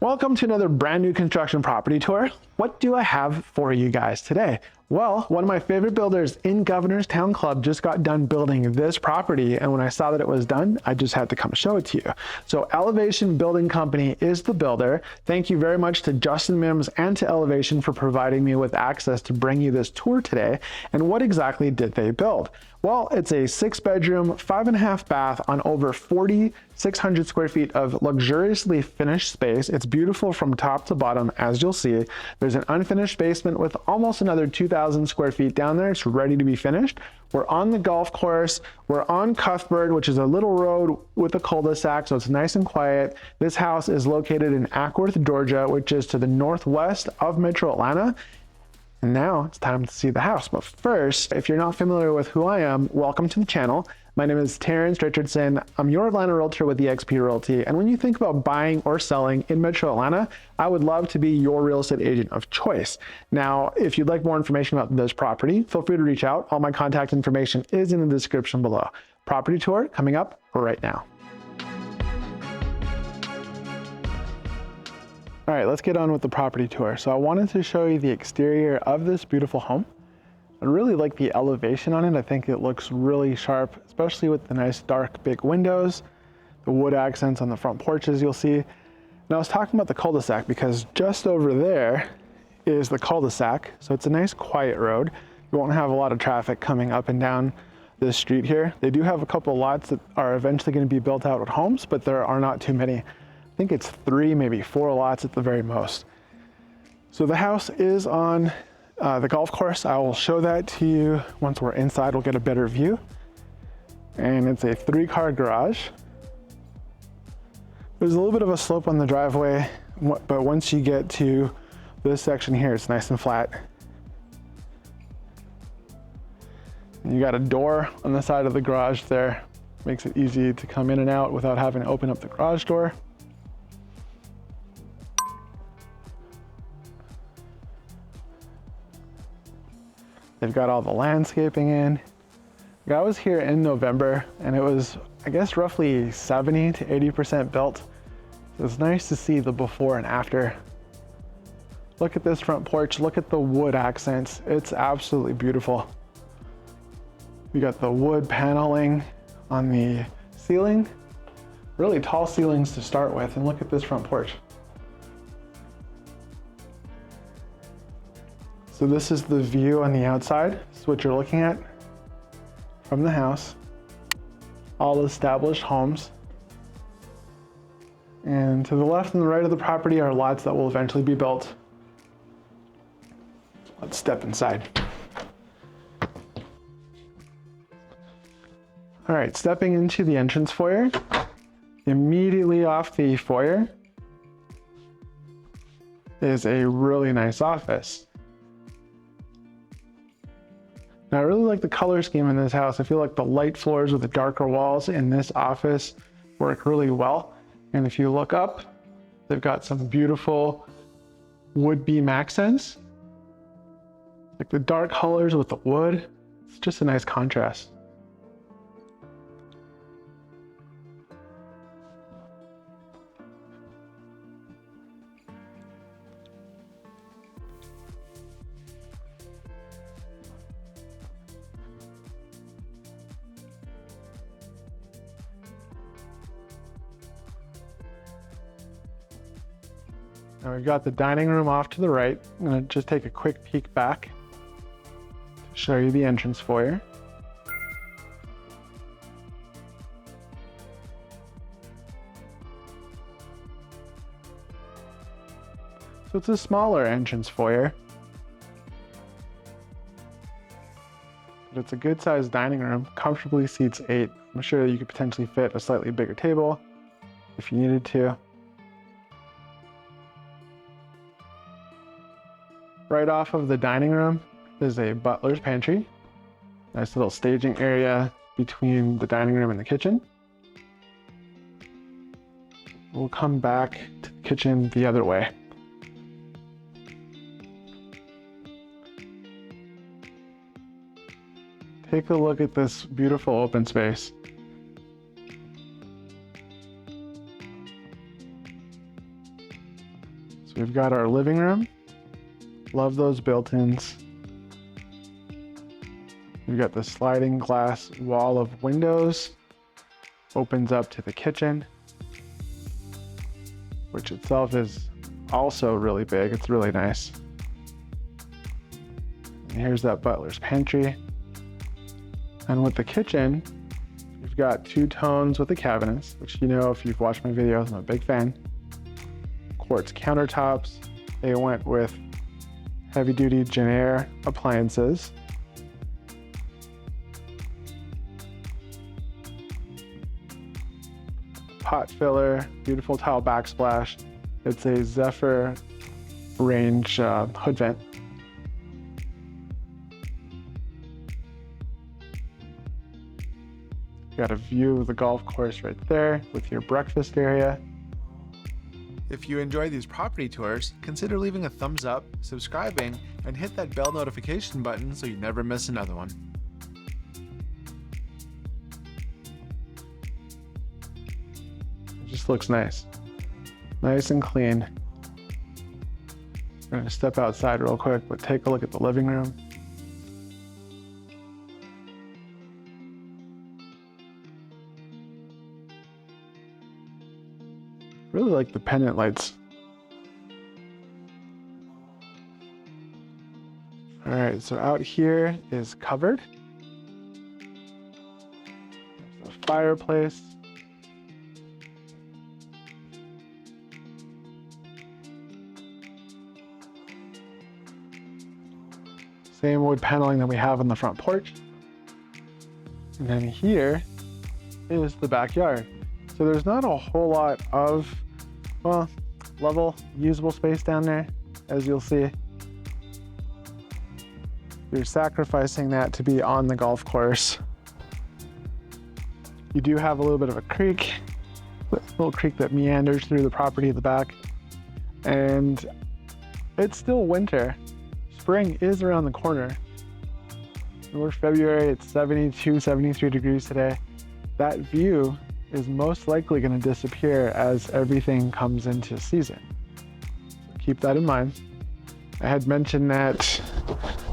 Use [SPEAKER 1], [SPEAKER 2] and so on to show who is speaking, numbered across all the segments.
[SPEAKER 1] Welcome to another brand new construction property tour. What do I have for you guys today? Well, one of my favorite builders in Governors Towne Club just got done building this property, and when I saw that it was done, I just had to come show it to you. So Elevation Building Company is the builder. Thank you very much to Justin Mims and to Elevation for providing me with access to bring you this tour today. And what exactly did they build? Well, it's a 6-bedroom, 5.5 bath on over 4,600 square feet of luxuriously finished space. It's beautiful from top to bottom, as you'll see. There's an unfinished basement with almost another 2,000 square feet down there. It's ready to be finished. We're on the golf course. We're on Cuthbert, which is a little road with a cul-de-sac, so it's nice and quiet. This house is located in Acworth, Georgia, which is to the northwest of Metro Atlanta. And now it's time to see the house. But first, if you're not familiar with who I am, welcome to the channel. My name is Terence Richardson. I'm your Atlanta realtor with EXP Realty. And when you think about buying or selling in Metro Atlanta, I would love to be your real estate agent of choice. Now, if you'd like more information about this property, feel free to reach out. All my contact information is in the description below. Property tour coming up right now. All right, let's get on with the property tour. So I wanted to show you the exterior of this beautiful home. I really like the elevation on it. I think it looks really sharp, especially with the nice dark big windows, the wood accents on the front porches you'll see. Now I was talking about the cul-de-sac because just over there is the cul-de-sac. So it's a nice quiet road. You won't have a lot of traffic coming up and down this street here. They do have a couple of lots that are eventually going to be built out with homes, but there are not too many. I think it's 3, maybe 4 lots at the very most. So the house is on the golf course. I will show that to you once we're inside. We'll get a better view. And it's a 3-car garage. There's a little bit of a slope on the driveway, but once you get to this section here, it's nice and flat. And you got a door on the side of the garage there. Makes it easy to come in and out without having to open up the garage door. They've got all the landscaping in. I was here in November and it was, I guess, roughly 70 to 80% built. So it's nice to see the before and after. Look at this front porch. Look at the wood accents. It's absolutely beautiful. We got the wood paneling on the ceiling. Really tall ceilings to start with. And look at this front porch. So this is the view on the outside. This is what you're looking at from the house. All established homes. And to the left and the right of the property are lots that will eventually be built. Let's step inside. All right, stepping into the entrance foyer. Immediately off the foyer is a really nice office. Now, I really like the color scheme in this house. I feel like the light floors with the darker walls in this office work really well. And if you look up, they've got some beautiful wood beam accents. Like the dark colors with the wood. It's just a nice contrast. Now we've got the dining room off to the right. I'm going to just take a quick peek back to show you the entrance foyer. So it's a smaller entrance foyer, but it's a good sized dining room, comfortably seats 8. I'm sure you could potentially fit a slightly bigger table if you needed to. Right off of the dining room is a butler's pantry. Nice little staging area between the dining room and the kitchen. We'll come back to the kitchen the other way. Take a look at this beautiful open space. We've got our living room. Love those built-ins. We've got the sliding glass wall of windows. Opens up to the kitchen, which itself is also really big. It's really nice. And here's that butler's pantry. And with the kitchen, we've got two tones with the cabinets, which, you know, if you've watched my videos, I'm a big fan. Quartz countertops. They went with heavy-duty Jenner appliances. Pot filler, beautiful tile backsplash. It's a Zephyr range hood vent. Got a view of the golf course right there with your breakfast area. If you enjoy these property tours, consider leaving a thumbs up, subscribing, and hit that bell notification button so you never miss another one. It just looks nice. Nice and clean. I'm gonna step outside real quick, but take a look at the living room. Really like the pendant lights. All right, so out here is covered. There's a fireplace. Same wood paneling that we have on the front porch. And then here is the backyard. So there's not a whole lot of, well, level usable space down there, as you'll see. You're sacrificing that to be on the golf course. You do have a little bit of a creek, a little creek that meanders through the property at the back. And it's still winter. Spring is around the corner. We're February, it's 72, 73 degrees today. That view is most likely going to disappear as everything comes into season. So keep that in mind. I had mentioned that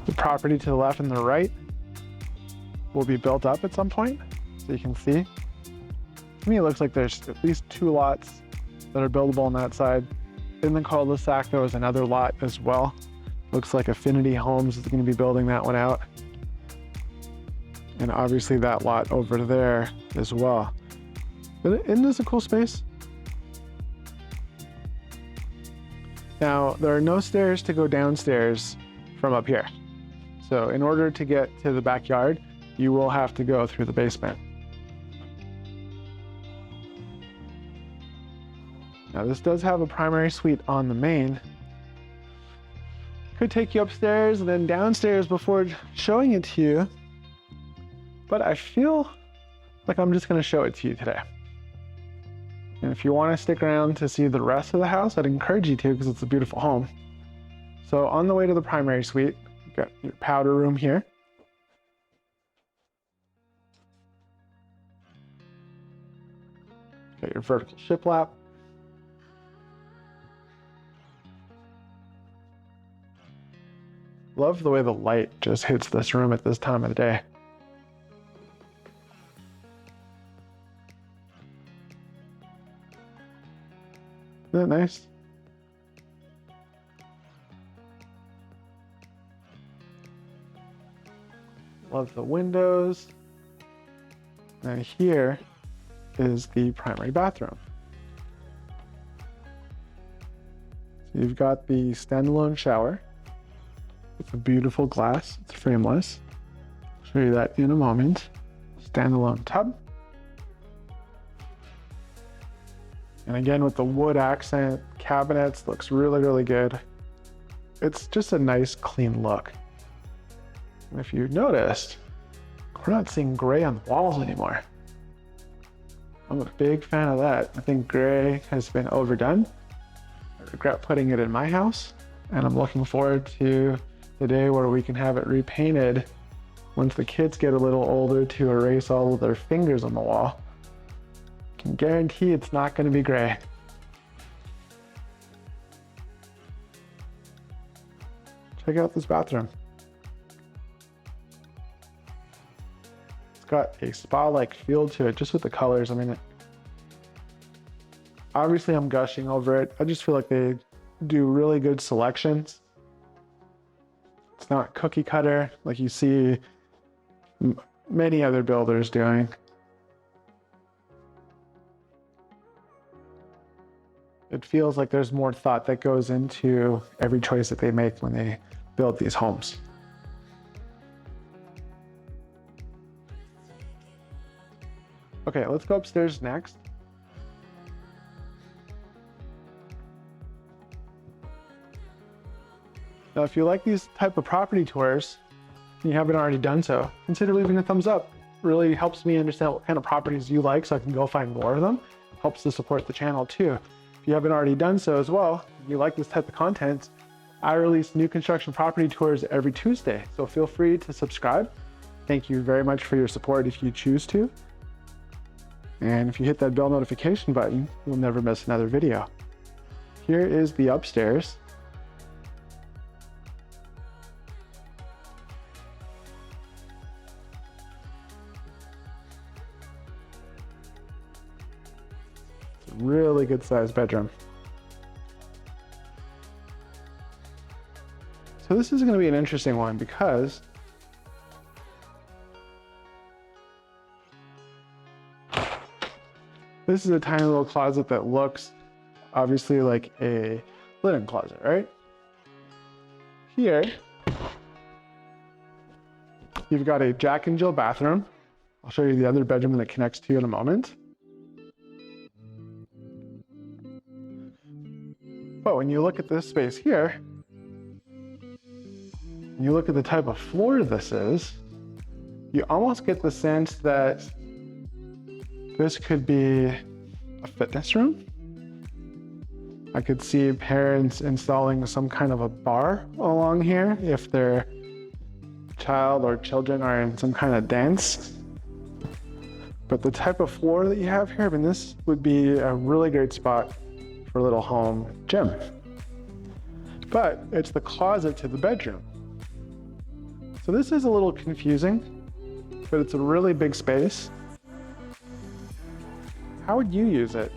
[SPEAKER 1] the property to the left and the right will be built up at some point, so you can see. To me, it looks like there's at least 2 lots that are buildable on that side. In the cul-de-sac, there was another lot as well. Looks like Affinity Homes is going to be building that one out. And obviously that lot over there as well. Isn't this a cool space? Now, there are no stairs to go downstairs from up here. So in order to get to the backyard, you will have to go through the basement. Now this does have a primary suite on the main. Could take you upstairs and then downstairs before showing it to you. But I feel like I'm just gonna show it to you today. And if you want to stick around to see the rest of the house, I'd encourage you to, because it's a beautiful home. So on the way to the primary suite, you've got your powder room here. Got your vertical shiplap. Love the way the light just hits this room at this time of the day. Isn't that nice? Love the windows. And here is the primary bathroom. So you've got the standalone shower. It's a beautiful glass. It's frameless. I'll show you that in a moment. Standalone tub. And again, with the wood accent, cabinets, looks really, really good. It's just a nice, clean look. And if you noticed, we're not seeing gray on the walls anymore. I'm a big fan of that. I think gray has been overdone. I regret putting it in my house, and I'm looking forward to the day where we can have it repainted once the kids get a little older to erase all of their fingers on the wall. Can guarantee it's not going to be gray. Check out this bathroom. It's got a spa-like feel to it, just with the colors. I mean, obviously I'm gushing over it. I just feel like they do really good selections. It's not cookie cutter like you see many other builders doing. It feels like there's more thought that goes into every choice that they make when they build these homes. Okay, let's go upstairs next. Now, if you like these type of property tours, and you haven't already done so, consider leaving a thumbs up. It really helps me understand what kind of properties you like so I can go find more of them. Helps to support the channel too. If you haven't already done so as well, if you like this type of content, I release new construction property tours every Tuesday, so feel free to subscribe. Thank you very much for your support if you choose to. And if you hit that bell notification button, you'll never miss another video. Here is the upstairs. Really good sized bedroom. So this is going to be an interesting one because this is a tiny little closet that looks obviously like a linen closet, right? Here, you've got a Jack and Jill bathroom. I'll show you the other bedroom that it connects to in a moment. But when you look at this space here, and you look at the type of floor this is, you almost get the sense that this could be a fitness room. I could see parents installing some kind of a bar along here if their child or children are in some kind of dance. But the type of floor that you have here, I mean, this would be a really great spot for a little home gym. But it's the closet to the bedroom. So this is a little confusing, but it's a really big space. How would you use it?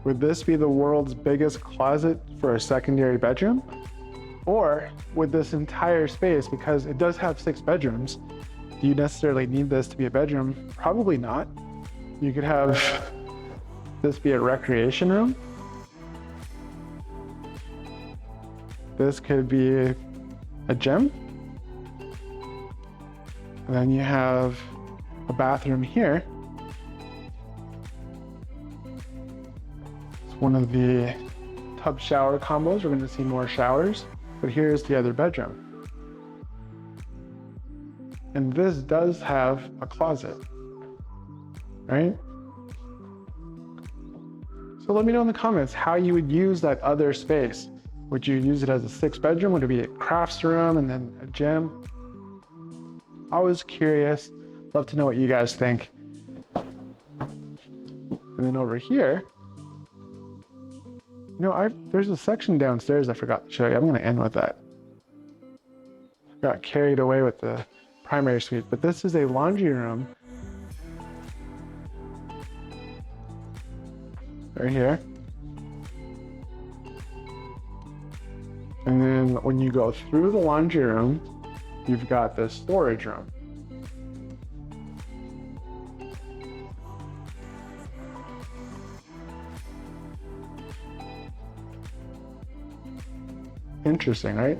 [SPEAKER 1] Would this be the world's biggest closet for a secondary bedroom? Or would this entire space, because it does have 6 bedrooms, do you necessarily need this to be a bedroom? Probably not. You could have this be a recreation room. This could be a gym. And then you have a bathroom here. It's one of the tub shower combos. We're going to see more showers, but here's the other bedroom. And this does have a closet, right? So let me know in the comments how you would use that other space. Would you use it as a 6th bedroom? Would it be a crafts room and then a gym? Always curious. Love to know what you guys think. And then over here, there's a section downstairs I forgot to show you. I'm going to end with that. Got carried away with the primary suite, but this is a laundry room right here. And then when you go through the laundry room, you've got the storage room. Interesting, right?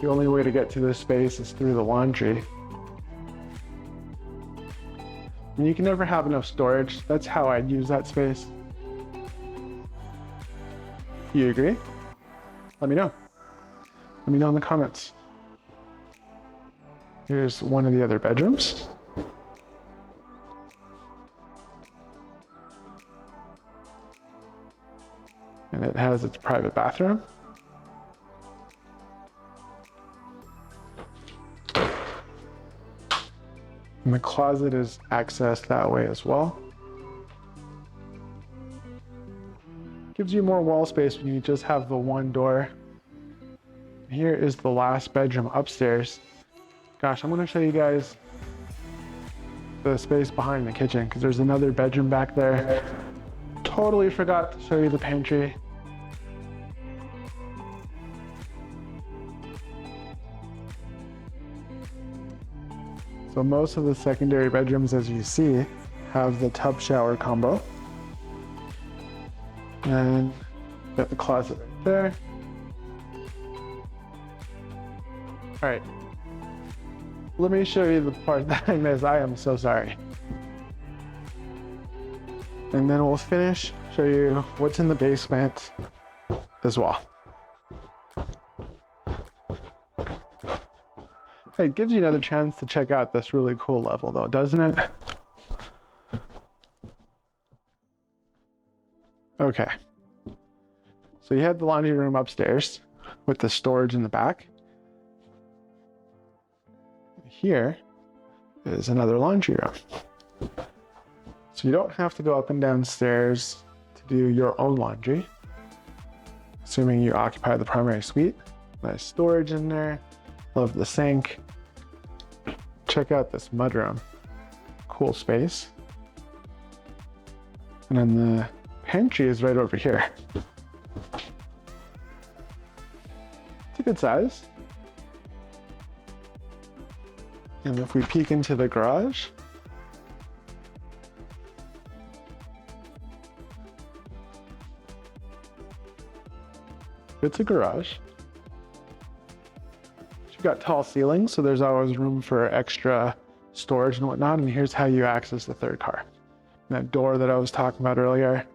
[SPEAKER 1] The only way to get to this space is through the laundry. And you can never have enough storage. That's how I'd use that space. Do you agree? Let me know. Let me know in the comments. Here's one of the other bedrooms. And it has its private bathroom. And the closet is accessed that way as well. Gives you more wall space when you just have the one door. Here is the last bedroom upstairs. Gosh, I'm gonna show you guys the space behind the kitchen because there's another bedroom back there. Totally forgot to show you the pantry. So most of the secondary bedrooms, as you see, have the tub shower combo. And got the closet right there. All right, let me show you the part that I missed. I am so sorry. And then we'll finish, show you what's in the basement as well. It gives you another chance to check out this really cool level though, doesn't it? Okay. So you had the laundry room upstairs with the storage in the back. Here is another laundry room. So you don't have to go up and down stairs to do your own laundry, assuming you occupy the primary suite. Nice storage in there. Love the sink. Check out this mudroom. Cool space. And then the pantry is right over here. It's a good size. And if we peek into the garage, it's a garage. You've got tall ceilings, so there's always room for extra storage and whatnot. And here's how you access the third car. And that door that I was talking about earlier.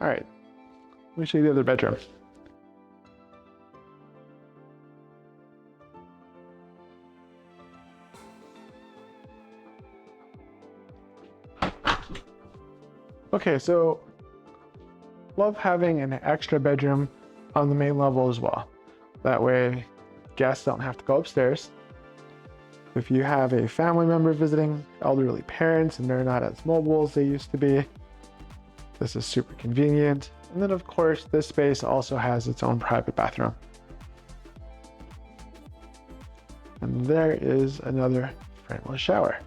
[SPEAKER 1] All right, let me show you the other bedroom. Okay, so love having an extra bedroom on the main level as well. That way guests don't have to go upstairs. If you have a family member visiting, elderly parents, and they're not as mobile as they used to be, this is super convenient. And then of course, this space also has its own private bathroom. And there is another frameless shower.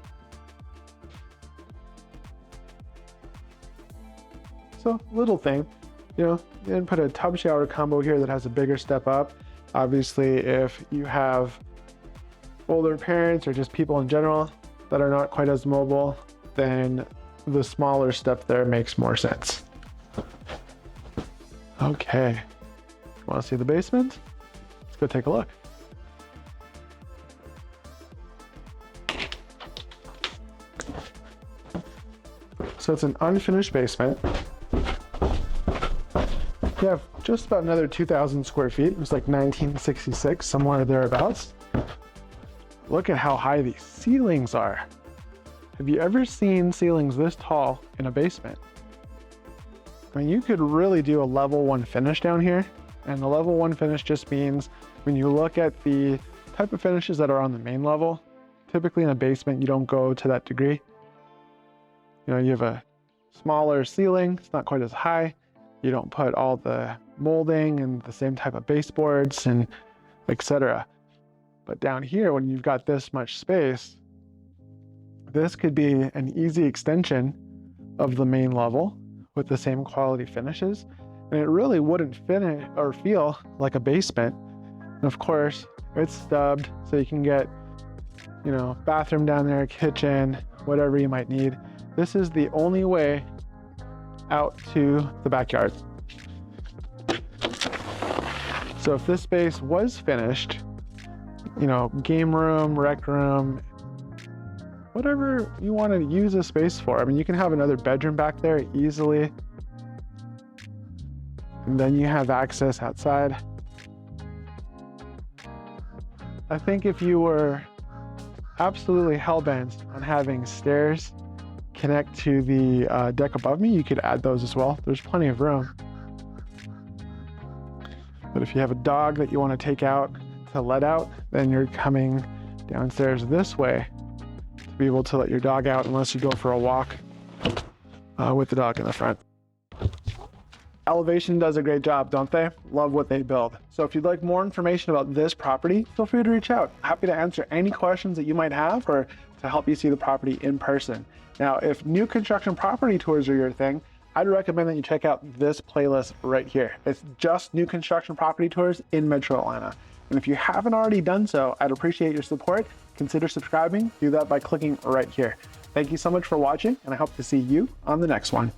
[SPEAKER 1] So little thing, you know, you can put a tub shower combo here that has a bigger step up. Obviously, if you have older parents or just people in general that are not quite as mobile, then the smaller step there makes more sense. Okay, want to see the basement? Let's go take a look. So it's an unfinished basement. You have just about another 2,000 square feet. It was like 1966, somewhere thereabouts. Look at how high these ceilings are. Have you ever seen ceilings this tall in a basement? I mean, you could really do a level 1 finish down here. And the level 1 finish just means when you look at the type of finishes that are on the main level, typically in a basement, you don't go to that degree. You know, you have a smaller ceiling, it's not quite as high. You don't put all the molding and the same type of baseboards and etc. But down here, when you've got this much space, this could be an easy extension of the main level with the same quality finishes. And it really wouldn't finish or feel like a basement. And of course, it's stubbed, so you can get, you know, bathroom down there, kitchen, whatever you might need. This is the only way out to the backyard. So if this space was finished, you know, game room, rec room, whatever you want to use a space for. I mean, you can have another bedroom back there easily. And then you have access outside. I think if you were absolutely hell-bent on having stairs connect to the deck above me, you could add those as well. There's plenty of room. But if you have a dog that you want to take out to let out, then you're coming downstairs this way to be able to let your dog out unless you go for a walk with the dog in the front. Elevation does a great job, don't they? Love what they build. So if you'd like more information about this property, feel free to reach out. Happy to answer any questions that you might have or to help you see the property in person. Now, if new construction property tours are your thing, I'd recommend that you check out this playlist right here. It's just new construction property tours in Metro Atlanta. And if you haven't already done so, I'd appreciate your support. Consider subscribing. Do that by clicking right here. Thank you so much for watching, and I hope to see you on the next one.